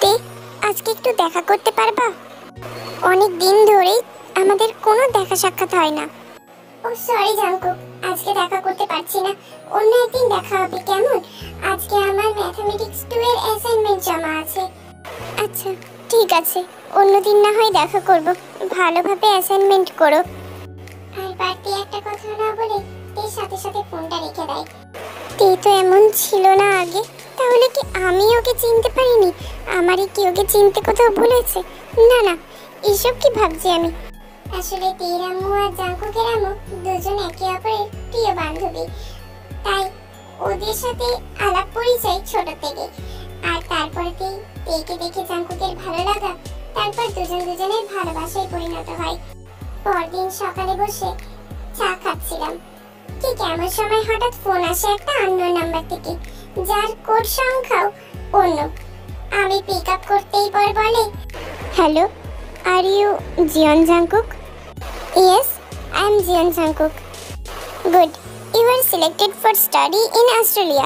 তে আজকে একটু দেখা করতে পারবা? অনেক দিন ধরেই আমাদের কোনো দেখা সাক্ষাৎ হয় না। ও সরি জাঙ্কুক, আজকে দেখা করতে পারছি না, অন্য একদিন দেখা হবে কেমন? আজকে আমার ম্যাথমেটিক্স 2 এর অ্যাসাইনমেন্ট জমা আছে। আচ্ছা ঠিক আছে, অন্যদিন না হয় দেখা করব, ভালোভাবে অ্যাসাইনমেন্ট করো। আর বাড়তি একটা কথা না বলে তের সাথে সাথে ফোনটা রেখে দেয়। তে তো এমন ছিল না আগে, তাহলে কি আমি ওকে চিনতে পারিনি? আমারই কি ওকে চিনতে কোথাও ভুলেছে? না না, এসব কি ভাবছি আমি? আসলে তের আম্মু আর জাঙ্কুকের আম্মু দুজন একে অপরের প্রিয় বান্ধবী, তাই ওদের সাথে আলাপ পরিচয় ছোট থেকে। আর তারপরে তেকে দেখে জাঙ্কুকের ভালো লাগা, তারপর দুজন দুজনের ভালোবাসায় পরিণত হয়। পরদিন সকালে বসে চা খাচ্ছিলাম, ঠিক এমন সময় হঠাৎ ফোন আসে একটা আননোন নাম্বার থেকে, যার কোড সংখ্যাও অন্য। আমি পিক আপ করতেই পর বলে, hello, are you Jeon Jungkook? Yes, I am Jeon Jungkook. Good, you are selected for study in Australia.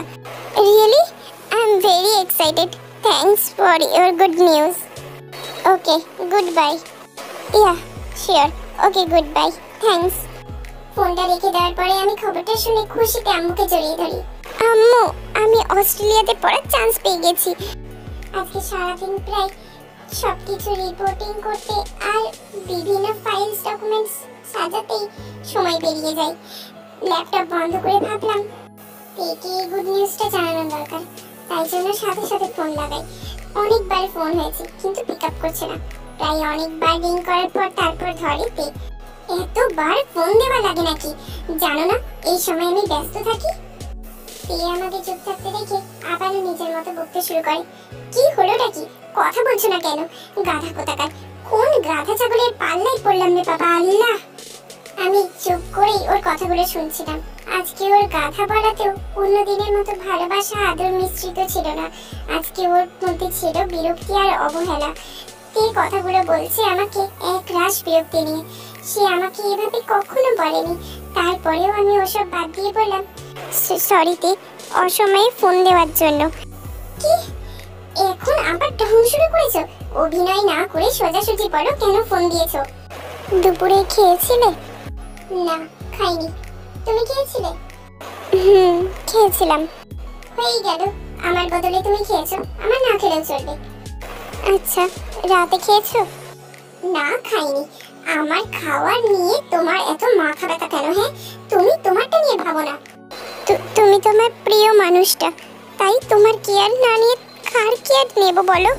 Really? I am very excited. Thanks for your good news. Okay, goodbye. Yeah, sure. Okay, goodbye. Thanks. ফোনটা রেখে দেওয়ার পরে আমি খবরটা শুনে খুশিতে আম্মুকে জড়িয়ে ধরি। আম্মু, আমি অস্ট্রেলিয়াতে পড়ার চান্স পেয়ে গেছি। আজকে সারাদিন প্রায় সবকিছু রিপোর্টিং করতে আর বিভিন্ন ফাইলস ডকুমেন্টস সাজাতেই সময় পেরিয়ে যায়। ল্যাপটপ বন্ধ করে ভাবলাম তেকে এই গুড নিউজটা জানানো দরকার, তাই জন্য সাথে সাথে ফোন লাগাই। অনেকবার ফোন হয়েছে কিন্তু পিক আপ করছে না, প্রায় অনেকবার রিং করার পর তারপর ধরে তে। এতবার ফোন দেওয়া লাগে নাকি জানো না, এই সময় আমি ব্যস্ত থাকি। তে আমাকে চুপ থাকতে দেখে আবারও নিজের মতো বকতে শুরু করে। কি হলোটা কি, কথা বলছো না কেন? গাধা কোথাকার, কোন গাধা ছাগলের পাল্লায় পড়লাম রে বাবা আল্লাহ। আমি চুপ করেই ওর কথাগুলো শুনছিলাম। আজকে ওর গাধা বলাতেও অন্য দিনের মতো ভালোবাসা আদর মিশ্রিত ছিল না, আজকে ওর মধ্যে ছিল বিরক্তি আর অবহেলা। তে কথাগুলো বলছে আমাকে এক রাশ বিরক্তি নিয়ে, সে আমাকে এভাবে কখনো বলেনি। তারপরেও আমি ওসব বাদ দিয়ে বললাম, সরি তে, অসময়ে ফোন দেওয়ার জন্য। কি, এখন আবার ঢং শুরু করেছো? অভিনয় না করে সোজাসুজি বলো কেন ফোন দিয়েছো? দুপুরে খেয়েছিলে? না, খাইনি। তুমি খেয়েছিলে? খেয়েছিলাম। হয়ে গেল, আমার বদলে তুমি খেয়েছো, আমার না খেলেও চলবে। আচ্ছা, রাতে খেয়েছো? না, খাইনি। আমার খাওয়ার নিয়ে তোমার এত মাথা ব্যথা কেন? হ্যাঁ, তুমি তোমারটা নিয়ে ভাবো না। তুমি তোমার প্রিয় মানুষটা, তাই তোমার কেয়ার না নিয়ে কার কেয়ার নেব বলো?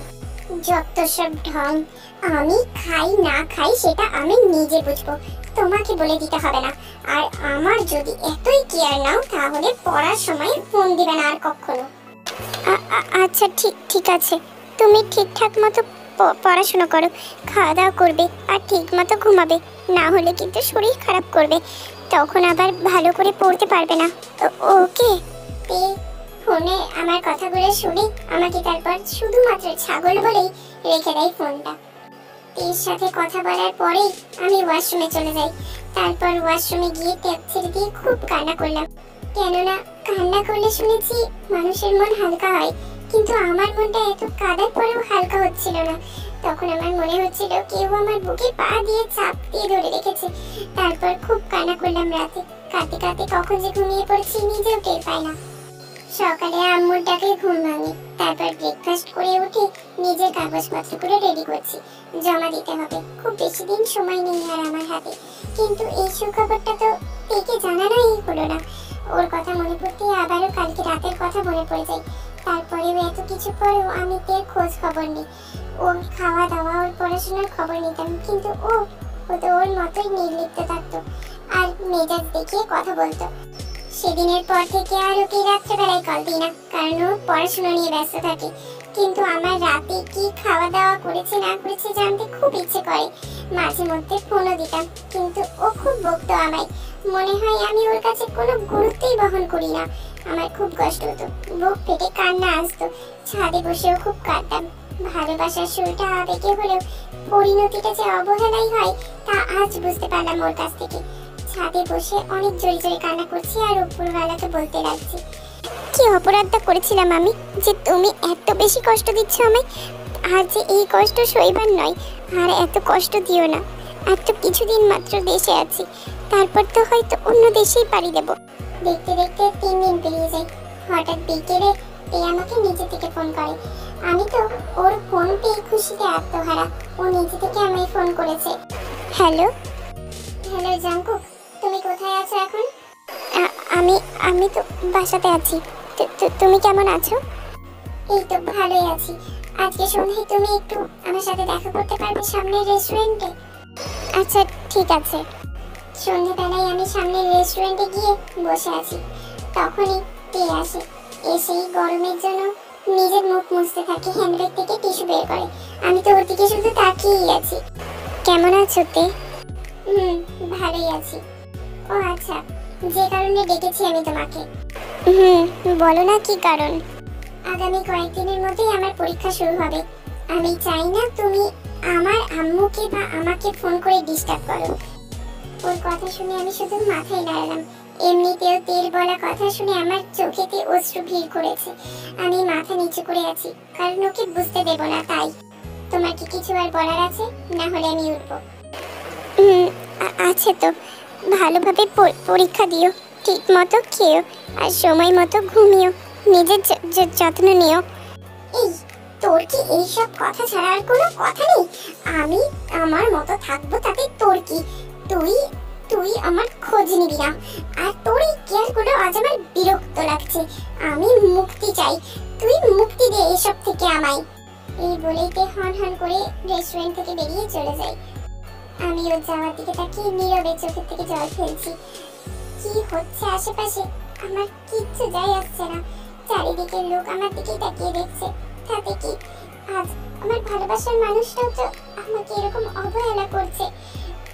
যত সব ঢং। আমি খাই না খাই সেটা আমি নিজে বুঝবো, তোমাকে বলে দিতে হবে না। আর আমার যদি এতই কেয়ার নাও তাহলে পড়ার সময় ফোন দিবে না আর কখনো। আচ্ছা ঠিক আছে, তুমি ঠিকঠাক মতো পড়াশোনা করো, খাওয়া দাওয়া করবে আর ঠিক মতো ঘুমাবে, না হলে কিন্তু শরীর খারাপ করবে, তখন আবার ভালো করে পড়তে পারবে না। ওকে? ফোনে আমার কথাগুলো শুনে আমাকে তারপর শুধুমাত্র ছাগল বলেই রেখে দেয় ফোনটা। এর সাথে কথা বলার পরেই আমি ওয়াশরুমে চলে যাই। তারপর ওয়াশরুমে গিয়ে ট্যাপ ছেড়ে দিয়ে খুব কান্না করলাম, কেননা কান্না করলে শুনেছি মানুষের মন হালকা হয়, কিন্তু আমার মনটা এত কাঁদার পরেও হালকা হচ্ছিল না। তখন আমার মনে হচ্ছিল কেউ আমার বুকে পা দিয়ে চাপ দিয়ে ধরে রেখেছে। তারপর খুব কান্না করলাম রাতে, কাঁদতে কাঁদতে কখন যে ঘুমিয়ে পড়েছি নিজেও টের পাই না। সকালে আম্মুর ডাকে ঘুম ভাঙে, তারপর ব্রেকফাস্ট করে উঠে নিজের কাগজপত্রগুলো রেডি করছি, জমা দিতে হবে। খুব বেশি দিন সময় নেই আর আমার হাতে, কিন্তু এই সুখবরটা তো তেকে জানানোই হলো না। ওর কথা মনে পড়তে আবারও কালকে রাতের কথা মনে পড়ে যায়। তারপরেও এত কিছু পরেও আমি তের খোঁজ খবর নিই, ওর খাওয়া দাওয়া ওর পড়াশোনার খবর নিতাম, কিন্তু ও তো ওর মতোই নির্লিপ্ত থাকতো আর মেজাজ দেখিয়ে কথা বলতো। সেদিনের পর থেকে আর ওকে রাত্রেবেলায় কল দিই না, কারণ ও পড়াশোনা নিয়ে ব্যস্ত থাকে। কিন্তু আমার রাতে কি খাওয়া দাওয়া করেছে না করেছে জানতে খুব ইচ্ছে করে। মাঝে মধ্যে ফোনও দিতাম, কিন্তু ও খুব বকতো আমায়। মনে হয় আমি ওর কাছে কোনো গুরুত্বই বহন করি না। আমার খুব কষ্ট হতো, বুক ফেটে কান্না আসতো। ছাদে বসেও খুব কাঁদতাম। ভালোবাসার শুরুটা আবেগে হলেও পরিণতিটা যে অবহেলাই হয় তা আজ বুঝতে পারলাম ওর কাছ থেকে। ছাদে বসে অনেক জোরে জোরে কান্না করছি আর উপরওয়ালাকে বলতে লাগছি, কি অপরাধটা করেছিলাম আমি যে তুমি এত বেশি কষ্ট দিচ্ছ আমায়? আর যে এই কষ্ট সইবার নয়, আর এত কষ্ট দিও না। আর তো কিছুদিন মাত্র দেশে আছি, তারপর তো হয়তো অন্য দেশেই পাড়ি দেব। দেখতে দেখতে 3 দিন পেরিয়ে যায়। হঠাৎ বিকেলে তে আমাকে নিজে থেকে ফোন করে। আমি তো ওর ফোন পেয়ে খুশিতে আত্মহারা। ও নিজে থেকে আমায় ফোন করেছে। হ্যালো হ্যালো জাঙ্কুক, তুমি কোথায় আছো এখন? আমি আমি তো বাসাতে আছি। তুমি কেমন আছো? এই তো ভালোই আছি। আজকে সন্ধ্যায় তুমি একটু আমার সাথে দেখা করতে পারবে সামনের রেস্টুরেন্টে? আচ্ছা ঠিক আছে। সন্ধ্যাবেলায় আমি সামনের রেস্টুরেন্টে গিয়ে বসে আছি, তখনই তে আসে। এসেই গরমের জন্য নিজের মুখ মুছতে থাকে, হ্যান্ডব্যাগ থেকে টিস্যু বের করে। আমি তো ওর দিকে শুধু তাকিয়েই আছি। কেমন আছো তে? ভালোই আছি। ও আচ্ছা, যে কারণে ডেকেছি আমি তোমাকে। বলো না কি কারণ? আগামী কয়েকদিনের মধ্যেই আমার পরীক্ষা শুরু হবে। আমি চাই না তুমি আমার আম্মুকে বা আমাকে ফোন করে ডিস্টার্ব করো। ওর কথা শুনে আমি শুধু মাথায় নাড়লাম। এমনিতেও তের বলা কথা শুনে আমার চোখেতে অশ্রু ভিড় করেছে। আমি মাথা নিচু করে আছি, কারণ ওকে বুঝতে দেব না। তাই তোমার কি কিছু আর বলার আছে? না হলে আমি উঠবো। আছে তো। ভালোভাবে পরীক্ষা দিও, ঠিক মতো খেও, আর সময় মতো ঘুমিও, নিজের যত্ন নিও। এই তোর কি এইসব কথা ছাড়া আর কোনো কথা নেই? আমি আমার মতো থাকবো, তাতে তোর কি? তুই আমার খোঁজ নিবি না, আর তোর এই কেয়ারগুলো আজ আমার বিরক্ত লাগছে। আমি মুক্তি চাই, তুই মুক্তি দে এসব থেকে আমায়। এই বলেইতে হন হন করে রেস্টুরেন্ট থেকে বেরিয়ে চলে যাই। আমি ওর যাওয়ার দিকে তাকিয়ে নীরবে চোখের থেকে জল ফেলছি। কি হচ্ছে আশেপাশে আমার কিচ্ছু যায় আসছে না। চারিদিকের লোক আমার দিকে তাকিয়ে দেখছে, তাতে কি? আজ আমার ভালোবাসার মানুষটাও তো আমাকে এরকম অবহেলা করছে,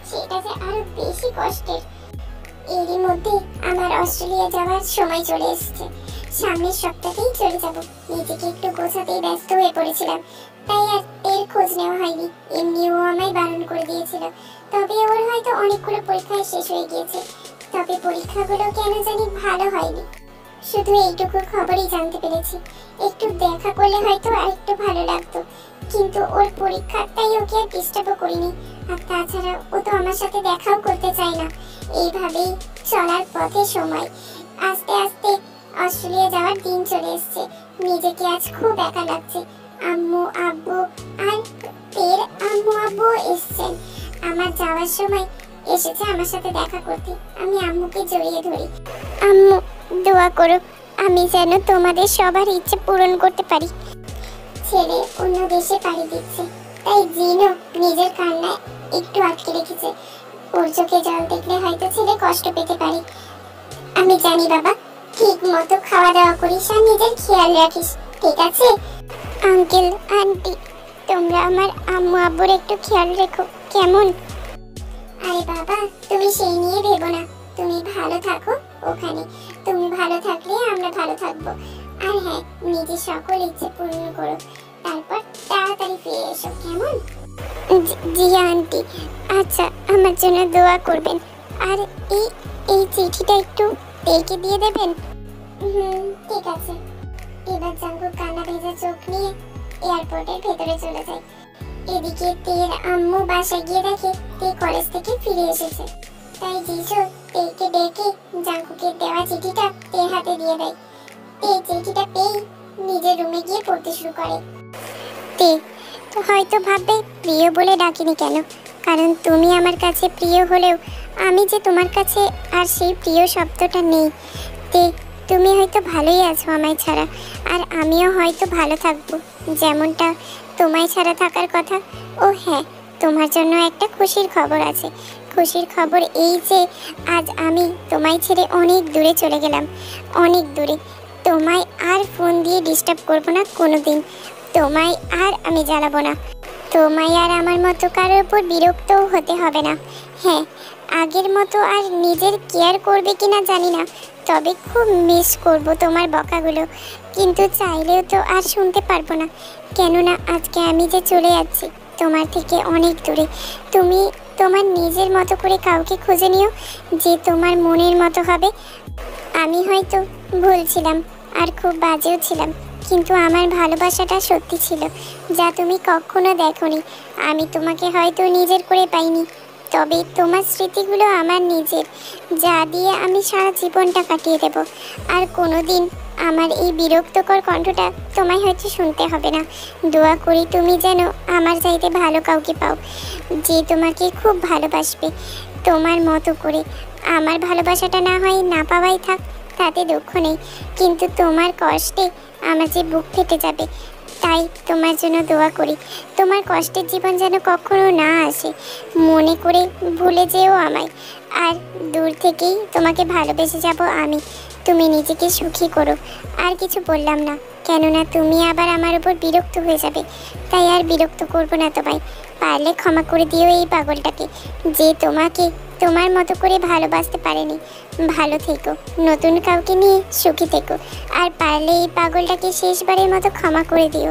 সেটা যে আরো বেশি কষ্টের। এরই মধ্যে আমার অস্ট্রেলিয়া যাওয়ার সময় চলে এসেছে। সামনের সপ্তাহেই চলে যাব। নিজেকে একটু গোছাতেই ব্যস্ত হয়ে পড়েছিলাম, তাই আর এর খোঁজ নেওয়া হয়নি। এমনিও আমায় বারণ করে দিয়েছিল। তবে ওর হয়তো অনেকগুলো পরীক্ষায় শেষ হয়ে গিয়েছে, তবে পরীক্ষাগুলো কেন জানি ভালো হয়নি। শুধু এইটুকু খবরই জানতে পেরেছি। একটু দেখা করলে হয়তো আরেকটু ভালো লাগতো, কিন্তু ওর পরীক্ষাটাই ওকে আর ডিস্টার্বও করিনি। আর তাছাড়া ও তো আমার সাথে দেখাও করতে চায় না। এইভাবেই চলার পথে সময় আস্তে আস্তে অস্ট্রেলিয়া যাওয়ার দিন চলে এসছে। নিজেকে আজ খুব একা লাগছে। আম্মু আব্বু আর তের আম্মু আব্বু এসছেন। আমার যাওয়ার সময় এসেছে আমার সাথে দেখা করতে। আমি আম্মুকে জড়িয়ে ধরি। আম্মু দোয়া করো, আমি যেন তোমাদের সবার ইচ্ছে পূরণ করতে পারি। ছেলে অন্য দেশে পাড়ি দিচ্ছে, তাই জিনও নিজের কান্নায় একটু আটকে রেখেছে। ওর চোখে জল দেখলে হয়তো ছেলে কষ্ট পেতে পারে। আমি জানি বাবা, ঠিক মতো খাওয়া দাওয়া করিস আর নিজের খেয়াল রাখিস, ঠিক আছে? আঙ্কেল আন্টি, তোমরা আমার আম্মু আব্বুর একটু খেয়াল রেখো, কেমন? আরে বাবা, তুমি সেই নিয়ে ভেবো না। তুমি ভালো থাকো ওখানে। তুমি ভালো থাকলে আমরা ভালো থাকবো। আর হ্যাঁ, নিজের সকল ইচ্ছে পূরণ করো, তারপর তাড়াতাড়ি ফিরে এসো, কেমন? জি আন্টি। আচ্ছা, আমার জন্য দোয়া করবেন। আর এই চিঠিটা একটু তেকে দিয়ে দেবেন। ঠিক আছে। এবার জাঙ্কুক কান্না ভেজা চোখ নিয়ে এয়ারপোর্টের ভেতরে চলে যায়। এদিকে তের আম্মু বাসায় গিয়ে দেখে তে কলেজ থেকে ফিরে এসেছে। তাই জিজু তেকে ডেকে জাঙ্কুকের দেওয়া চিঠিটা তের হাতে দিয়ে দেয়। তে চিঠিটা পেয়ে নিজের রুমে গিয়ে পড়তে শুরু করে। তে তো হয়তো ভাববে প্রিয় বলে ডাকিনি কেন, কারণ তুমি আমার কাছে প্রিয় হলেও আমি যে তোমার কাছে আর সেই প্রিয় শব্দটা নেই। তে তুমি হয়তো ভালোই আছো আমায় ছাড়া, আর আমিও হয়তো ভালো থাকবো যেমনটা তোমায় ছাড়া থাকার কথা। ও হ্যাঁ, তোমার জন্য একটা খুশির খবর আছে। খুশির খবর এই যে আজ আমি তোমায় ছেড়ে অনেক দূরে চলে গেলাম, অনেক দূরে। তোমায় আর ফোন দিয়ে ডিস্টার্ব করবো না কোনোদিন। তোমায় আর আমি জ্বালাবো না। তোমায় আর আমার মতো কারোর উপর বিরক্তও হতে হবে না। হ্যাঁ, আগের মতো আর নিজের কেয়ার করবে কিনা জানি না, তবে খুব মিস করব তোমার বকাগুলো। কিন্তু চাইলেও তো আর শুনতে পারবো না, কেননা আজকে আমি যে চলে যাচ্ছি তোমার থেকে অনেক দূরে। তুমি তোমার নিজের মতো করে কাউকে খুঁজে নিও যে তোমার মনের মতো হবে। আমি হয়তো ভুল ছিলাম আর খুব বাজেও ছিলাম, কিন্তু আমার ভালোবাসাটা সত্যি ছিল, যা তুমি কখনো দেখোনি। আমি তোমাকে হয়তো নিজের করে পাইনি, তবে তোমার স্মৃতিগুলো আমার নিজের, যা দিয়ে আমি সারা জীবনটা কাটিয়ে দেব। আর কোনোদিন আমার এই বিরক্তকর কণ্ঠটা তোমায় হয়তো শুনতে হবে না। দোয়া করি তুমি যেন আমার চাইতে ভালো কাউকে পাও, যে তোমাকে খুব ভালোবাসবে তোমার মতো করে। আমার ভালোবাসাটা না হয় না পাওয়াই থাক, তাতে দুঃখ নেই, কিন্তু তোমার কষ্টে আমার যে বুক ফেটে যাবে। তাই তোমার জন্য দোয়া করি, তোমার কষ্টের জীবন যেন কখনো না আসে। মনে করে ভুলে যেও আমায়, আর দূর থেকেই তোমাকে ভালোবেসে যাব আমি। তুমি নিজেকে সুখী করো। আর কিছু বললাম না, কেননা তুমি আবার আমার উপর বিরক্ত হয়ে যাবে। তাই আর বিরক্ত করব না তোমায়। পারলে ক্ষমা করে দিও এই পাগলটাকে, যে তোমাকে তোমার মতো করে ভালোবাসতে পারেনি। ভালো থেকো, নতুন কাউকে নিয়ে সুখী থেকো। আর পারলে এই পাগলটাকে শেষবারের মতো ক্ষমা করে দিও।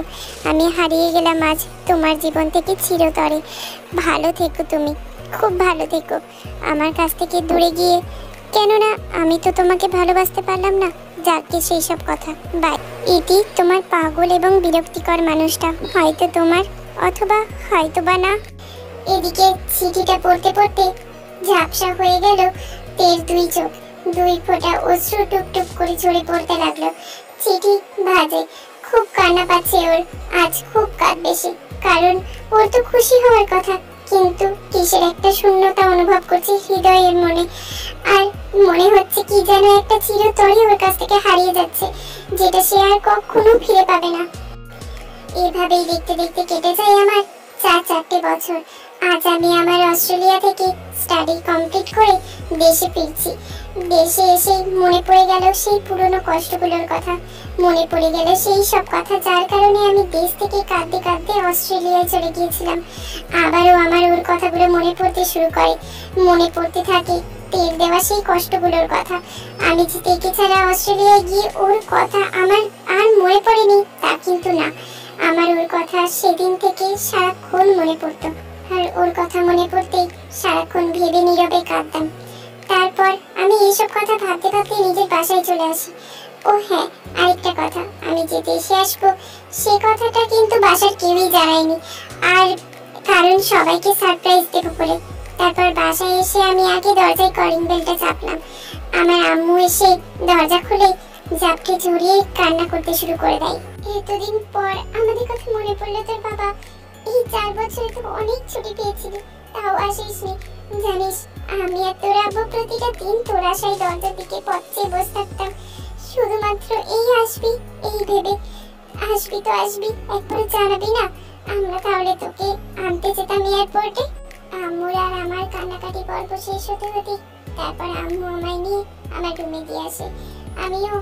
আমি হারিয়ে গেলাম আজ তোমার জীবন থেকে চিরতরে। ভালো থেকো তুমি, খুব ভালো থেকো আমার কাছ থেকে দূরে গিয়ে, কেননা আমি তো তোমাকে ভালোবাসতে পারলাম না। যাকে সেই সব কথা, বাই। এটি তোমার পাগল এবং বিরক্তিকর মানুষটা হয়তো তোমার, অথবা হয়তো বা না। এদিকে চিঠিটা পড়তে পড়তে ঝাপসা হয়ে গেল তের দুই চোখ, দুই ফোঁটা অশ্রু টুপটুপ করে ঝরে পড়তে লাগলো। চিঠি ভাজে, খুব কান্না পাচ্ছে ওর, আজ খুব কাঁদবে সে, কারণ ওর তো খুশি হওয়ার কথা, কিন্তু কিসের একটা শূন্যতা অনুভব করছে হৃদয়ের মনে। আর মনে হচ্ছে কি যেন একটা চিরতরে ওর কাছ থেকে হারিয়ে যাচ্ছে, যেটা সে আর কখনো ফিরে পাবে না। এভাবেই দেখতে দেখতে কেটে যায় আমার 4 বছর। আজ আমি আমার অস্ট্রেলিয়া থেকে স্টাডি কমপ্লিট করে দেশে ফিরছি। দেশে এসে মনে পড়ে গেল সেই পুরনো কষ্টগুলোর কথা, মনে পড়ে গেল সেই সব কথা যার কারণে আমি দেশ থেকে কাঁদতে কাঁদতে অস্ট্রেলিয়ায় চলে গিয়েছিলাম। আবারও আমার ওর কথাগুলো মনে পড়তে শুরু করে, মনে পড়তে থাকে তেল দেওয়া সেই কষ্টগুলোর কথা। আমি যে তেকে ছাড়া অস্ট্রেলিয়ায় গিয়ে ওর কথা আমার আর মনে পড়েনি তা কিন্তু না, আমার ওর কথা সেদিন থেকে সারাক্ষণ মনে পড়তো। আর ওর কথা মনে পড়তেই সারাক্ষণ ভেবে নীরবে কাঁদতাম। তারপর আমি এইসব কথা ভাবতে ভাবতে নিজের বাসায় চলে আসি। ও হ্যাঁ, আরেকটা কথা, আমি যে দেশে আসবো সে কথাটা কিন্তু বাসার কেউই জানায়নি, আর কারণ সবাইকে সারপ্রাইজ দেবো বলে। তারপর বাসায় এসে আমি আগে দরজায় কলিং বেলটা চাপলাম। আমার আম্মু এসে দরজা খুলে জাপটে জড়িয়ে কান্না করতে শুরু করে দেয়। এতদিন পর আমাদের কথা মনে পড়লো তোর বাবা। এই 4 বছরে তো অনেক ছুটি পেয়েছিলি, তাও আসিসনি। জানিস আমি আর তোর আব্বু প্রতিটা দিন তোর আশায় দরজার দিকে পথ চেয়ে বসে থাকতাম, শুধুমাত্র এই আসবি এই ভেবে। আসবি তো আসবি, একবার জানাবি না? আমরা তাহলে তোকে আনতে যেতাম এয়ারপোর্টে। আম্মুর আর আমার কান্নাকাটি পর্ব শেষ হতে হতে তারপর আম্মু আমায় নিয়ে আমার রুমে দিয়ে আসে। আমিও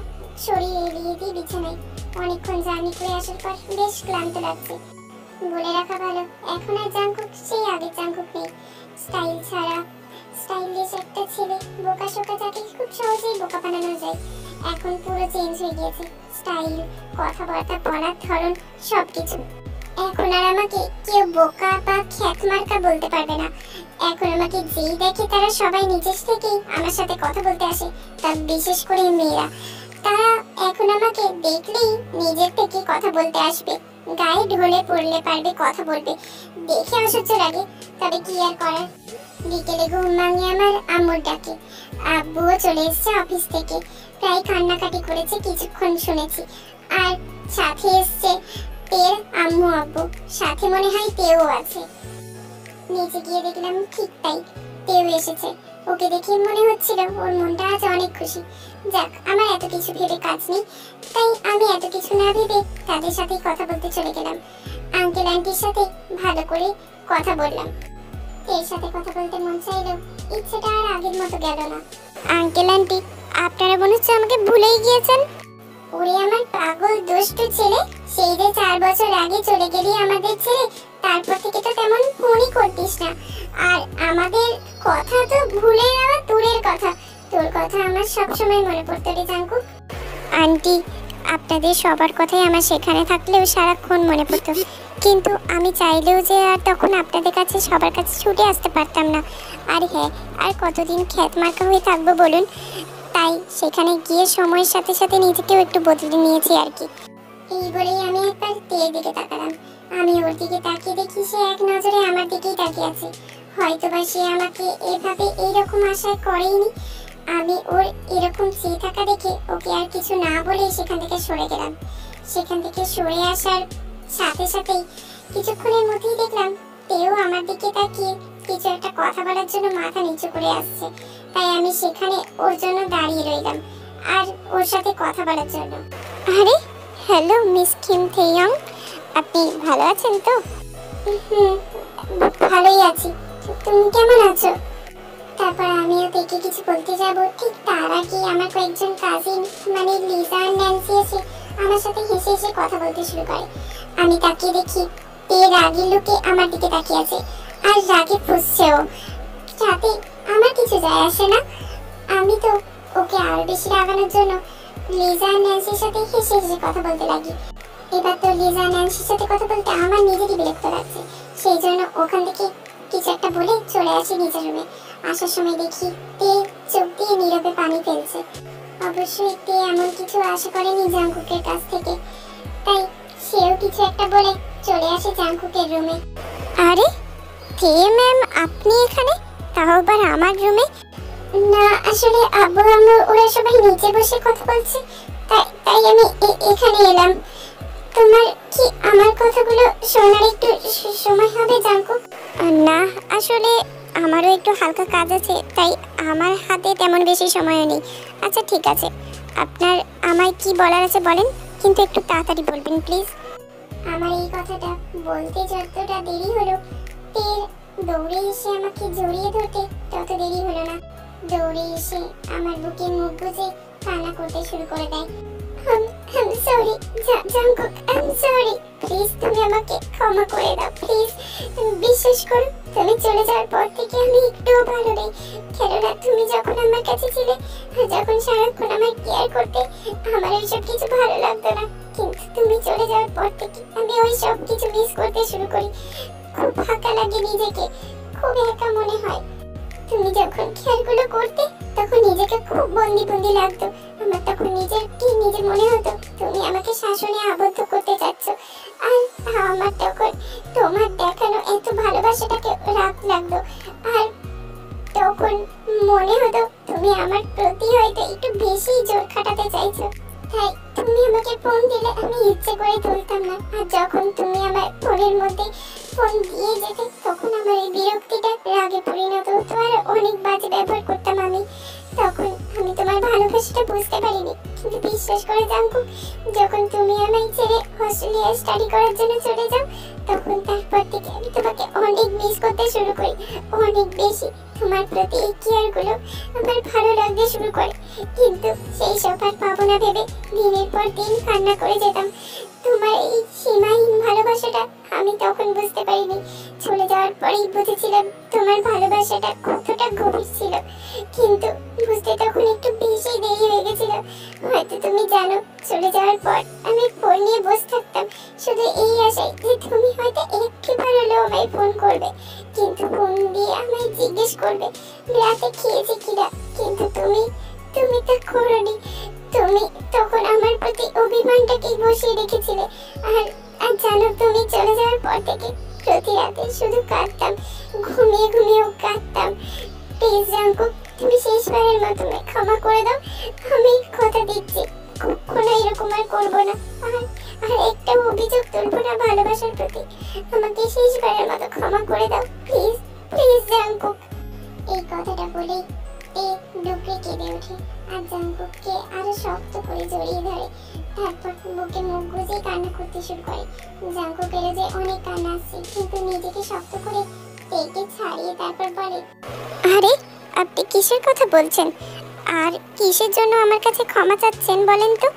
শরীর এড়িয়ে দিই বিছানায়। অনেকক্ষণ জার্নি করে আসার পর বেশ ক্লান্ত লাগছে। বলে রাখা ভালো, এখন আর জাঙ্কুক সেই আগের জাঙ্কুক নেই। স্টাইল ছাড়া, স্টাইলিশ একটা ছেলে, বোকা শোকা যাকে খুব সহজেই বোকা বানানো যায়, এখন পুরো চেঞ্জ হয়ে গিয়েছে। স্টাইল, কথাবার্তা, পড়ার ধরন, সবকিছু। এখন আর আমাকে কেউ বোকা বা খ্যাতমার্কা বলতে পারবে না। এখন আমাকে যেই দেখে তারা সবাই নিজের থেকেই আমার সাথে কথা বলতে আসে, তা বিশেষ করে মেয়েরা। তারা এখন আমাকে দেখলেই নিজের থেকে কথা বলতে আসবে, গায়ে ঢলে পড়লে পারবে কথা বলবে। দেখে অসহ্য লাগে, তবে কি আর করার। বিকেলে ঘুম ভাঙে আমার আম্মুর ডাকে। আব্বুও চলে এসছে অফিস থেকে, প্রায় কান্নাকাটি করেছে কিছুক্ষণ শুনেছি। আর সাথে এসছে তের আম্মু আব্বু, সাথে মনে হয় তেও আছে। নিচে গিয়ে দেখলাম ঠিক তাই, তেও এসেছে। ওকে দেখে মনে হচ্ছিল ওর মনটা আজ অনেক খুশি। যাক, আমার এত কিছু ভেবে কাজ নেই, তাই আমি এত কিছু না ভেবে তাদের সাথে কথা বলতে চলে গেলাম। আঙ্কেল আন্টির সাথে ভালো করে কথা বললাম। এর সাথে কথা বলতে মন চাইলেও ইচ্ছেটা আর আগের মতো গেল না। আঙ্কেল আন্টি, আপনারা মনে হচ্ছে আমাকে ভুলেই গিয়েছেন। ওরে আমার পাগল দুষ্টু ছেলে, সেই যে 4 বছর আগে চলে গেলি আমাদের ছেড়ে, তারপর থেকে তো তেমন ফোনই করতিস না। আর আমাদের কথা তো ভুলে যাওয়া দূরের কথা, তোর কথা আমার সবসময় মনে পড়তো রে জাঙ্কুক। আন্টি, আপনাদের সবার কথাই আমার সেখানে থাকলেও সারাক্ষণ মনে পড়তো, কিন্তু আমি চাইলেও যে আর তখন আপনাদের কাছে সবার কাছে ছুটে আসতে পারতাম না। আর হ্যাঁ, আর কতদিন খ্যাতমার্কা হয়ে থাকবো বলুন? তাই সেখানে গিয়ে সময়ের সাথে সাথে নিজেকেও একটু বদলে নিয়েছি আর কি। এই বলেই আমি একবার তের দিকে তাকালাম। আমি ওর দিকে তাকিয়ে দেখি সে এক নজরে আমার দিকেই তাকিয়ে আছে। হয়তোবা সে আমাকে এভাবে এইরকম আশা করেইনি। আমি ওর এরকম চেয়ে থাকা দেখে ওকে আর কিছু না বলে সেখান থেকে সরে গেলাম। সেখান থেকে সরে আসার সাথে সাথেই কিছুক্ষণের মধ্যেই দেখলাম তেও আমার দিকে তাকিয়ে কিছু একটা কথা বলার জন্য মাথা নিচু করে আসছে। তাই আমি সেখানে ওর জন্য দাঁড়িয়ে রইলাম আর ওর সাথে কথা বলার জন্য। আরে হ্যালো মিস কিম থেইয়ং, আপনি ভালো আছেন তো? ভালোই আছি, তুমি কেমন আছো? তারপর আমিও দেখে কিছু বলতে যাব, ঠিক তার আগে আমার কয়েকজন কাজিন মানে লিজা আর ন্যান্সি এসে আমার সাথে হেসে হেসে কথা বলতে শুরু করে। আমি তাকিয়ে দেখি তে রাগী লোকে আমার দিকে তাকিয়ে আছে আর রাগে ফুঁসছেও। সাথে আমার কিছু যায় আসে না। আমি তো ওকে আরো বেশি রাগানোর জন্য লিজা আর ন্যান্সির সাথে হেসে হেসে কথা বলতে লাগি। এবার তো লিজা আর ন্যান্সির সাথে কথা বলতে আমার নিজেরই বিরক্ত লাগছে। সেই জন্য ওখান থেকে কিছু একটা বলে চলে আসি নিজের রুমে। আসার সময় দেখি তে চোখ দিয়ে নীরবে পানি ফেলছে। অবশ্যই তে এমন কিছু আশা করেনি জাংকুকের কাছ থেকে, তাই সেও কিছু একটা বলে চলে আসে জাংকুকের রুমে। আরে তে ম্যাম, আপনি এখানে, তাও আবার আমার রুমে? না আসলে আব্বু আম্মু ওরা সবাই নিচে বসে কথা বলছে, তাই আমি এখানে এলাম। তোমার কি আমার কথাগুলো শোনার একটু সময় হবে জাংকুক? না আসলে আমারও একটু হালকা কাজ আছে, তাই আমার হাতে তেমন বেশি সময়ও নেই। আচ্ছা ঠিক আছে, আপনার আমায় কি বলার আছে বলেন, কিন্তু একটু তাড়াতাড়ি বলবেন প্লিজ। আমার এই কথাটা বলতে যতটা দেরি হলো, তের দৌড়ে এসে আমাকে জড়িয়ে ধরতে তত দেরি হলো না। দৌড়ে এসে আমার বুকে মুখ গুজে কান্না করতে শুরু করে দেয়। I'm sorry, Jungkook, I'm sorry. Please তুমি আমাকে ক্ষমা করে দাও প্লিজ। তুমি বিশ্বাস করো, তুমি চলে যাওয়ার পর থেকে আমি একটুও ভালো নেই। কেননা তুমি যখন আমার কাছে ছিলে, যখন সারাক্ষণ আমার কেয়ার করতে, আমার ওইসব কিছু ভালো লাগতো না। কিন্তু তুমি চলে যাওয়ার পর থেকে আমি ওই সব কিছু মিস করতে শুরু করি। খুব ফাঁকা লাগে নিজেকে, খুব একা মনে হয়। তুমি যখন খেয়ালগুলো করতে তখন নিজেকে খুব বন্দি বন্দি লাগতো। আমার তখন নিজের মনে হতো তুমি আমাকে শাসনে আবদ্ধ করতে চাচ্ছ। আর আমার তখন তোমার দেখানো এত ভালোবাসাটাকে রাগ লাগতো। আর তখন মনে হতো তুমি আমার প্রতি হয়তো একটু বেশি জোর খাটাতে চাইছো। তাই তুমি আমাকে ফোন দিলে আমি ইচ্ছে করে তুলতাম না। আর যখন তুমি আমার ফোনের মধ্যে ফোন দিয়ে যেতে তখন আমার এই বিরক্তিটা রাগে পরিণত হতো আর অনেক বাজে ব্যবহার করতাম আমি। তখন আমি তোমার ভালোবাসাটা বুঝতে পারিনি। কিন্তু বিশ্বাস করে জাংকুক, যখন তুমি আমায় ছেড়ে অস্ট্রেলিয়া স্টাডি করার জন্য চলে যাও, তখন তারপর থেকে আমি তোমাকে অনেক মিস করতে শুরু করি, অনেক বেশি। তোমার প্রতি এই কেয়ারগুলো আমার ভালো লাগতে শুরু করে। কিন্তু সেই সব আর পাবো না ভেবে দিনের পর দিন কান্না করে যেতাম। তোমার এই সীমাহীন ভালোবাসাটা আমি তখন বুঝতে পারিনি। চলে যাওয়ার পরেই বুঝেছিলাম তোমার ভালোবাসাটা কতটা গভীর ছিল। কিন্তু বুঝতে তখন একটু বেশি দেরি হয়ে গেছিল। হয়তো তুমি জানো, চলে যাওয়ার পর আমি ফোন নিয়ে বসে থাকতাম শুধু এই আশায় যে তুমি হয়তো একবার হলেও আমায় ফোন করবে, কিন্তু ফোন দিয়ে আমায় জিজ্ঞেস করবে রাতে খেয়েছি কিনা। কিন্তু তুমি তা করোনি। তুমি তখন আমার প্রতি অভিমানটাকেই বসিয়ে রেখেছিলে। আর জানো, তুমি চলে যাওয়ার পর থেকে প্রতি রাতে শুধু কাঁদতাম, ঘুমিয়েও কাঁদতাম। প্লিজ জাংকুক, তুমি শেষবারের মতো ক্ষমা করে দাও। আমি কথা দিচ্ছি কখনো এরকম আর করবো না। আর একটা অভিযোগ তুলবো না ভালোবাসার প্রতি। আমাকে শেষবারের মতো ক্ষমা করে দাও প্লিজ, প্লিজ জাংকুক। এই কথাটা বলেই তে ডুকরে কেঁদে ওঠে আর জাংকুককে আরো শক্ত করে জড়িয়ে ধরে। তারপর বুকে মুখ গুজে কান্না করতে শুরু করে। জাংকুকের যে অনেক কান্না আসছে, কিন্তু নিজেকে শক্ত করে তেকে ছাড়িয়ে তারপর বলে, আরে আপনি কিসের কথা বলছেন? আর কিসের জন্য আমার কাছে ক্ষমা চাচ্ছেন বলেন তো?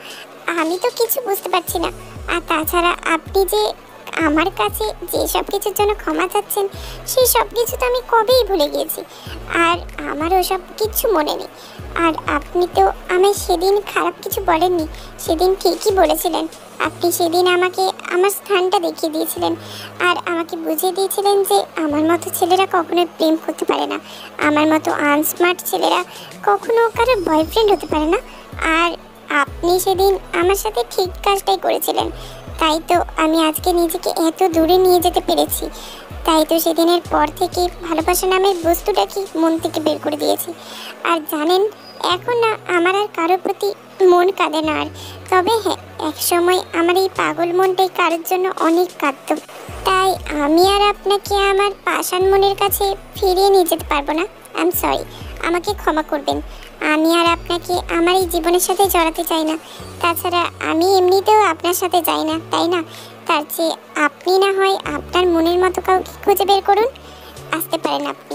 আমি তো কিছু বুঝতে পারছি না। আর তাছাড়া আপনি যে আমার কাছে যে সব কিছুর জন্য ক্ষমা চাচ্ছেন, সেই সব কিছু তো আমি কবেই ভুলে গিয়েছি। আর আমার ওসব কিছু মনে নেই। আর আপনি তো আমায় সেদিন খারাপ কিছু বলেননি, সেদিন ঠিকই বলেছিলেন। আপনি সেদিন আমাকে আমার স্থানটা দেখিয়ে দিয়েছিলেন আর আমাকে বুঝিয়ে দিয়েছিলেন যে আমার মতো ছেলেরা কখনোই প্রেম করতে পারে না, আমার মতো আনস্মার্ট ছেলেরা কখনো কারোর বয়ফ্রেন্ড হতে পারে না। আর আপনি সেদিন আমার সাথে ঠিক কাজটাই করেছিলেন, তাই তো আমি আজকে নিজেকে এত দূরে নিয়ে যেতে পেরেছি। তাই তো সেদিনের পর থেকে ভালোবাসা নামের বস্তুটাকে মন থেকে বের করে দিয়েছি। আর জানেন, এখন না আমার আর কারোর প্রতি মন কাঁদে না আর। তবে হ্যাঁ, এক সময় আমার এই পাগল মনটাই কারোর জন্য অনেক কাঁদত। তাই আমি আর আপনাকে আমার পাষাণ মনের কাছে ফিরিয়ে নিয়ে যেতে পারবো না। আই এম সরি, আমাকে ক্ষমা করবেন। আমি আর আপনাকে আমার এই জীবনের সাথে জড়াতে চাই না। তাছাড়া আমি এমনিতেও আপনার সাথে যাই না, তাই না? তার চেয়ে আপনি না হয় আপনার মনের মতো কাউকে খুঁজে বের করুন। আসতে পারেন আপনি।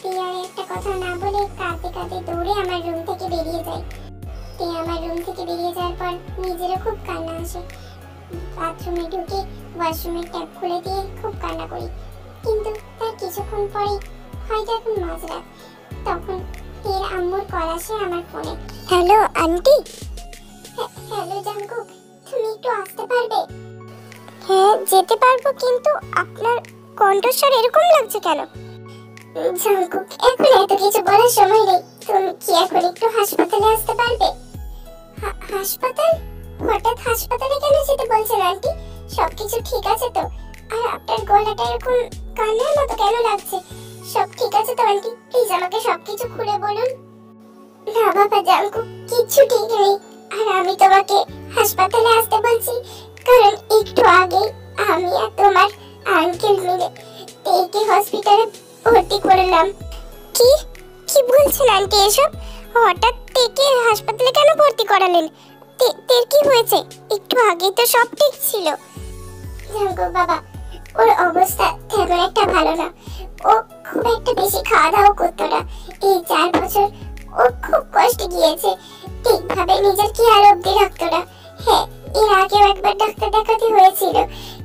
টিয়ার একটা কথা না বলে কাঁদতে কাঁদতে দৌড়ে আমার রুম থেকে বেরিয়ে যায়। টিয়া আমার রুম থেকে বেরিয়ে যাওয়ার পর নিজেরও খুব কান্না আসে। বাথরুমে ঢুকে ওয়াশরুমের ট্যাপ খুলে দিয়ে খুব কান্না করি। কিন্তু তার কিছুক্ষণ পরেই, হয়তো এখন মাঝরাত, তখন টিয়ার আম্মুর কল আসে আমার ফোনে। Hello aunty. হ্যালো জাঙ্কুক, তুমি একটু আসতে পারবে? হ্যাঁ যেতে পারবো, কিন্তু আপনার কণ্ঠস্বর এরকম লাগছে কেন? জাঙ্কুক, এখন এত কিছু বলার সময় নেই। তুমি কি এখন একটু হাসপাতালে আসতে পারবে? হাসপাতাল? হঠাৎ হাসপাতালে কেন যেতে বলছেন আন্টি? সবকিছু ঠিক আছে তো? আর আপনার গলাটা এরকম কান্নার মতো কেন লাগছে? সব ঠিক আছে তো আন্টি? প্লিজ আমাকে সবকিছু খুলে বলুন। না বাবা জাঙ্কুক, কিচ্ছু ঠিক নেই। আর আমি তোমাকে হাসপাতালে আসতে বলছি কারণ একটু আগে আমি আর তোমার আঙ্কেল মিলে তেকে হসপিটালে ভর্তি করলাম। কি কি বলছেন আন্টি এসব? হঠাৎ তেকে হাসপাতালে কেন ভর্তি করালেন? তের কি হয়েছে? একটু আগে তো সব ঠিক ছিল। জাঙ্কু বাবা, ওর অবস্থা তেমন একটা ভালো না। ও খুব একটা বেশি খাওয়া দাওয়া করতো না। এই 4 বছর ও খুব কষ্টে গিয়েছে। ঠিকভাবে নিজের খেয়াল অব্দি রাখতো না। হ্যাঁ, এর আগেও একবার ডাক্তার দেখাতে হয়েছিল,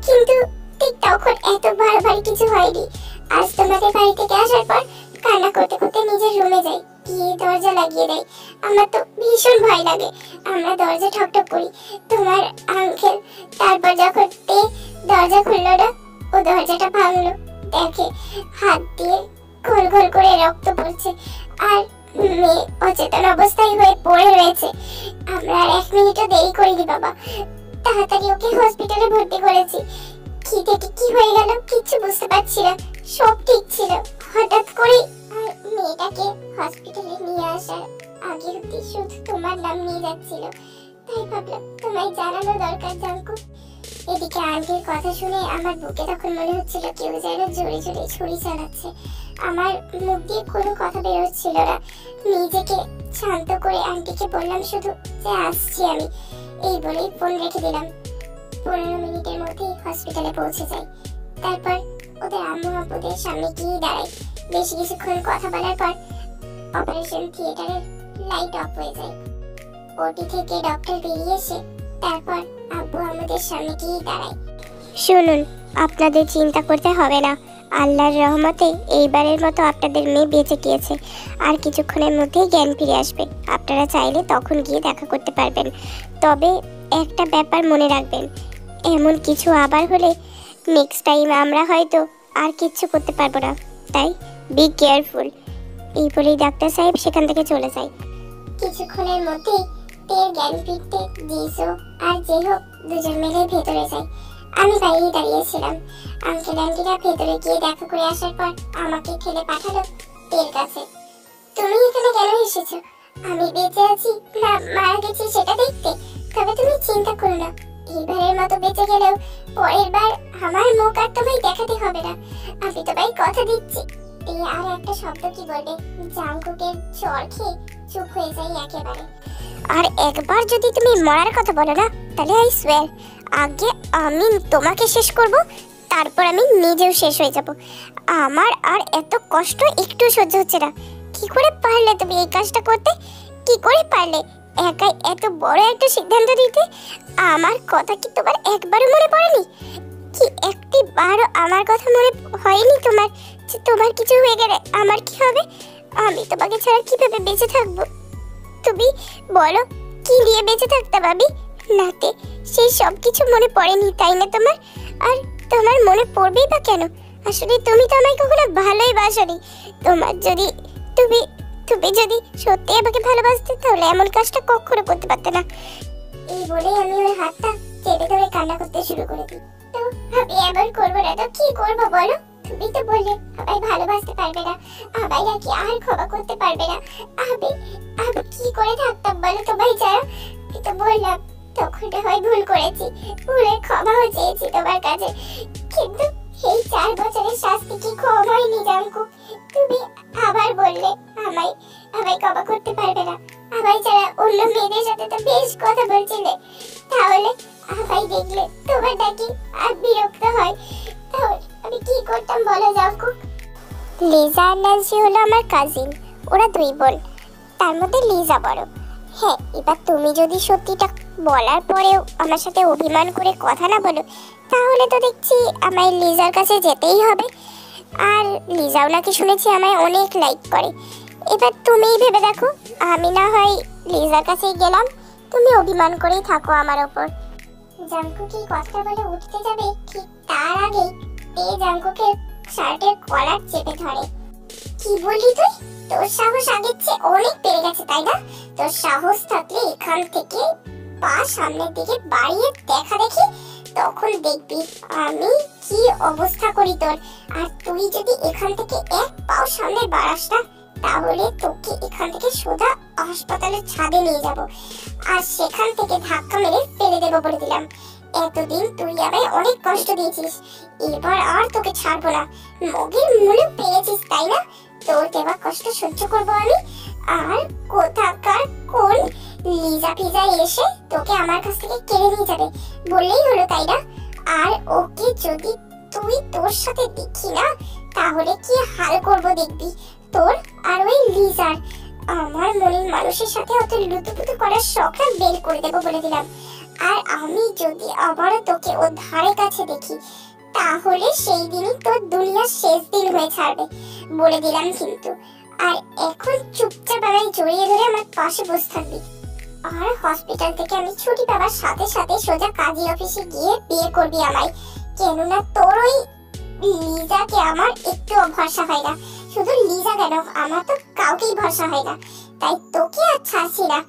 কিন্তু ঠিক তখন এত বারবার কিছু হয়নি। আজ তোমাদের বাড়ি থেকে আসার পর কান্না করতে করতে নিজের রুমে যাই, গিয়ে দরজা লাগিয়ে দেয়। আমার তো ভীষণ ভয় লাগে। আমরা দরজা ঠকঠক করি, তোমার আঙ্কেল। তারপর যখন তে দরজা খুললো না, ও দরজাটা ভাঙলো, দেখে হাত দিয়ে গোল গোল করে রক্ত পড়ছে আর মেয়ে অচেতন অবস্থায় হয়ে পড়ে রয়েছে। আমরা আর 1 মিনিটও দেরি করিনি বাবা, তাড়াতাড়ি ওকে হসপিটালে ভর্তি করেছি। কি থেকে কি হয়ে গেল কিচ্ছু বুঝতে পারছি না। সব ঠিক ছিল, হঠাৎ করে। আর মেয়েটাকে হসপিটালে নিয়ে আসার আগে অব্দি শুধু তোমার নাম নিয়ে যাচ্ছিল, তাই ভাবলাম তোমায় জানানো দরকার জাঙ্কু। এদিকে আন্টির কথা শুনে আমার বুকে তখন মনে হচ্ছিল কেউ যেন জোরে জোরে ছুরি চালাচ্ছে। আমার মুখ দিয়ে কোনো কথা বের হচ্ছিল না। নিজেকে শান্ত করে আন্টিকে বললাম শুধু যে আসছি আমি, এই বলেই ফোন রেখে দিলাম। 15 মিনিটের মধ্যেই হসপিটালে পৌঁছে যাই। তারপর ওদের আম্মু আব্বুদের সামনে গিয়ে দাঁড়াই। বেশ কিছুক্ষণ কথা বলার পর অপারেশন থিয়েটারের লাইট অফ হয়ে যায়। ওটি থেকে ডক্টর বেরিয়ে এসে তারপর আব্বু আমাদের সামনে গিয়ে দাঁড়ায়। শুনুন, আপনাদের চিন্তা করতে হবে না। আল্লাহর রহমতে এইবারের মতো আপনাদের মেয়ে বেঁচে গিয়েছে। আর কিছুক্ষণের মধ্যেই জ্ঞান ফিরে আসবে। আপনারা চাইলে তখন গিয়ে দেখা করতে পারবেন। তবে একটা ব্যাপার মনে রাখবেন, এমন কিছু আবার হলে নেক্সট টাইম আমরা হয়তো আর কিচ্ছু করতে পারবো না। তাই বি কেয়ারফুল। এই বলেই ডাক্তার সাহেব সেখান থেকে চলে যায়। কিছুক্ষণের মধ্যেই তের জ্ঞান ফিরতে জিসু আর যে হোক দুজন মিলে ভেতরে যায়। আমি বাইরে দাঁড়িয়েছিলাম। আঙ্কেল আন্টিরা ভেতরে গিয়ে দেখা করে আসার পর আমাকে ঠেলে পাঠালো তের কাছে। তুমি এখানে কেন এসেছো? আমি বেঁচে আছি না মারা গেছি সেটা দেখতে? তবে তুমি চিন্তা করো না, এইবারের মতো বেঁচে গেলেও পরের বার আমার মুখ আর তোমায় দেখাতে হবে না। আমি তোমায় কথা দিচ্ছি। এই আর একটা শব্দ কি বলবে, জাঙ্কুকের জ্বর খেয়ে চুপ হয়ে যাই একেবারে। আর একবার যদি তুমি মরার কথা বলো না, তাহলে আই সোয়ার আগে আমি তোমাকে শেষ করব, তারপর আমি নিজেও শেষ হয়ে যাব। আমার আর এত কষ্ট একটু সহ্য হচ্ছে না। কি করে পারলে তুমি এই কাজটা করতে? কি করে পারলে একাই এত বড় একটা সিদ্ধান্ত নিতে? আমার কথা কি তোমার একবারও মনে পড়েনি? কি একটিবারও আমার কথা মনে হয়নি তোমার যে তোমার কিছু হয়ে গেলে আমার কি হবে? আমি তোমাকে ছাড়া কিভাবে বেঁচে থাকবো? তুমি বলো, কি নিয়ে বেঁচে থাকতে ভাবি? নাতে সেই সব কিছু মনে পড়েনি, তাই না তোমার? আর তোমার মনে পড়বেই বা কেন? আসলে তুমি তো আমায় কখনো ভালোই বাসনি। তোমার যদি তুমি তুমি যদি সত্যি আমাকে ভালোবাসতে তাহলে এমন কাজটা কখনো করতে পারতে না। এই বলে আমি ওর হাতটা চেপে ধরে কান্না করতে শুরু করে দিই। তো আমি এমন করবো না তো কি করবো বলো? তুমি তো বললে আমায় ভালোবাসতে পারবে না, আমায় নাকি আর ক্ষমা করতে পারবে না। আমি আমি কি করে থাকতাম বলো তোমায় ছাড়া? আমি তো বললাম তখন হয় ভুল করেছি, ভুলের ক্ষমাও চেয়েছি তোমার কাছে, কিন্তু এই 4 বছরের শাস্তি কি কম হয়নি জাঙ্কুক? তুমি আবার বললে আমায় আমায় ক্ষমা করতে পারবে না, আমায় ছাড়া অন্য মেয়েদের সাথে তো বেশ কথা বলছিলে, তাহলে আমায় দেখলে তোমার নাকি আর বিরক্ত হয়? তাহলে আমি কি করতাম বলো জাঙ্কুক? লিজা আর ন্যান্সি হলো আমার কাজিন, ওরা 2 বোন, তার মধ্যে লিজা বড়। হ্যাঁ, এবার তুমি যদি সত্যিটা বলার পরেও আমার সাথে অভিমান করে কথা না বলো, তাহলে তো দেখছি আমায় লিজার কাছে যেতেই হবে। আর লিজাও নাকি শুনেছি আমায় অনেক লাইক করে। এবার তুমিই ভেবে দেখো, আমি না হয় লিজার কাছেই গেলাম, তুমি অভিমান করেই থাকো আমার ওপর। জাঙ্কুক এই কথাটা বলে উঠতে যাবে, ঠিক তার আগে জাঙ্কুকের শার্টের কলার চেপে ধরে। কি বললি তুই? তোর সাহস আগের চেয়ে অনেক বেড়ে গেছে তাই না? তোর সাহস থাকলে এখান থেকে পা সামনের দিকে বাড়িয়ে দেখা দেখি, তখন দেখবি আমি কি অবস্থা করি তোর। আর তুই যদি এখান থেকে এক পাও সামনে বাড়াস না, তাহলে তোকে এখান থেকে সোজা হাসপাতালের ছাদে নিয়ে যাব, আর সেখান থেকে ধাক্কা মেরে ফেলে দেবো বলে দিলাম। এতদিন তুই আমায় অনেক কষ্ট দিয়েছিস, এবার আর তোকে ছাড়বো না। মগের মূলে পেয়েছিস তাই না? তোর দেওয়া কষ্ট সহ্য করবো আমি। আর কোথাকার কোন লিজা ফিজা এসে তোকে আমার কাছ থেকে কেড়ে নিয়ে যাবে বললেই হলো তাই না? আর ওকে যদি তুই তোর সাথে দেখি না, তাহলে কি হাল করবো দেখবি তোর আর ওই লিজার। আমার মনের মানুষের সাথে অত লুতুপুতু করার শখটা বের করে দেবো বলে দিলাম। আর আমি যদি আবারও তোকে ওর ধারে কাছে দেখি, তাহলে সেই দিনই তোর দুনিয়ার শেষ দিন হয়ে ছাড়বে বলে দিলাম কিন্তু। আর এখন চুপচাপ আমায় জড়িয়ে ধরে আমার পাশে বসে থাকবি। আর হসপিটাল থেকে আমি ছুটি পাবার সাথে সাথে সোজা কাজী অফিসে গিয়ে বিয়ে করবি আমায়, কেননা তোর ওই লিজাকে আমার একটু ভরসা হয় না। শুধু লিজা কেন, আমার তো কাউকেই ভরসা হয় না, তাই তোকে আর ছাড়ছি না।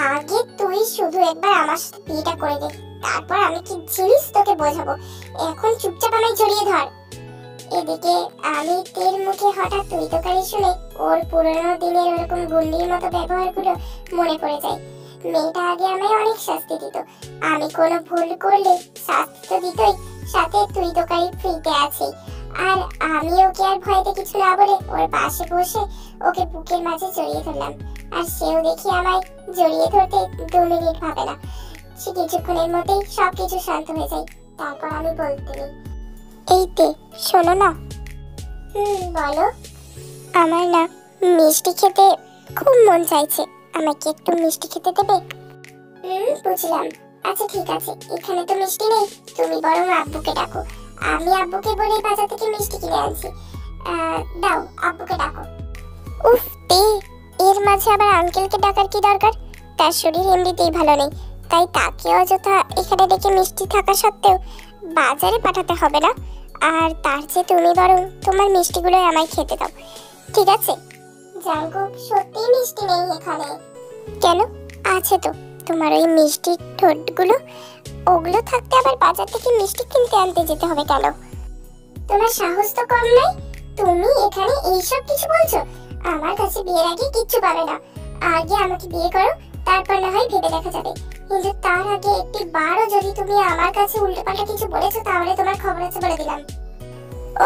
আগে তুই শুধু একবার আমার সাথে বিয়েটা করে দে, তারপর আমি কি জিনিস তোকে বোঝাবো। এখন চুপচাপ আমায় জড়িয়ে ধর। এদিকে আমি তের মুখে হঠাৎ তুই তোকারি শুনে ওর পুরনো দিনের ওরকম গুন্ডির মতো ব্যবহারগুলো মনে পড়ে যায়। মেয়েটা আগে আমায় অনেক শাস্তি দিত, আমি কোনো ভুল করলে শাস্তি তো দিতই, সাথে তুই তোকারি ফ্রিতে আছে। আর আমি ওকে আর ভয়তে কিছু না বলে ওর পাশে বসে ওকে বুকের মাঝে জড়িয়ে ধরলাম। আর সেও দেখি আমায় জড়িয়ে ধরতে 2 মিনিট ভাবে না, সে কিছুক্ষণের মধ্যেই সবকিছু শান্ত হয়ে যায়। তারপর আমি বলতে নেই, এই তে শোনো না। বলো। আমার না মিষ্টি খেতে খুব মন চাইছে, আমাকে একটু মিষ্টি খেতে দেবে? বুঝলাম, আচ্ছা ঠিক আছে, এখানে তো মিষ্টি নেই, তুমি বরং আব্বুকে ডাকো, আমি আব্বুকে বলে বাজার থেকে মিষ্টি কিনে আনছি। দাও আব্বুকে ডাকো। উফ তে, এর মাঝে আবার আঙ্কেলকে ডাকার কি দরকার? তার শরীর এমনিতেই ভালো নেই, তাই তাকে অযথা এখানে ডেকে মিষ্টি থাকা সত্ত্বেও বাজারে পাঠাতে হবে না। আর তার চেয়ে তুমি বরং তোমার মিষ্টিগুলো আমায় খেতে দাও, ঠিক আছে? জাঙ্কুক, সত্যি মিষ্টি নেই এখানে। কেন? আছে তো, তোমার ওই মিষ্টি ঠোঁটগুলো, ওগুলো থাকতে আবার বাজার থেকে মিষ্টি কিনতে আনতে যেতে হবে কেন? তোমার সাহস তো কম নাই, তুমি এখানে এইসব কিছু বলছো? আমার কাছে বিয়ের আগে কিচ্ছু পাবে না, আগে আমাকে বিয়ে করো, তারপর না হয় ভেবে দেখা যাবে। কিন্তু তার আগে একটি বারও যদি তুমি আমার কাছে উল্টোপাল্টা কিছু বলেছো, তাহলে তোমার খবর আছে বলে দিলাম।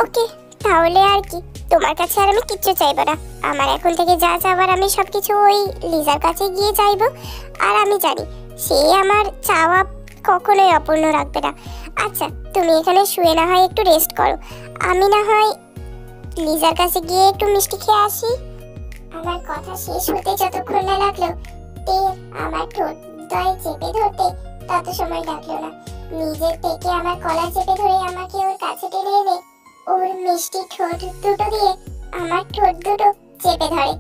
ওকে, তাহলে আর কি, তোমার কাছে আর আমি কিচ্ছু চাইবো না। আমার এখন থেকে যা চাওয়ার আমি সবকিছু ওই লিজার কাছে গিয়ে চাইবো। আর আমি জানি সে আমার চাওয়া কখনোই অপূর্ণ রাখবে না। আচ্ছা, তুমি এখানে শুয়ে না হয় একটু রেস্ট করো, আমি না হয় লিজার কাছে গিয়ে একটু মিষ্টি খেয়ে আসি। আমার কথা শেষ হতে যতক্ষণ না লাগলো, তে আমার ঠোঁট দয়ে চেপে ধরতে তত সময় লাগলো না। নিজের থেকে আমার কলার চেপে ধরে আমাকে ওর কাছে টেনে এনে ওর মিষ্টি ঠোঁট দুটো দিয়ে আমার ঠোঁট দুটো চেপে ধরে।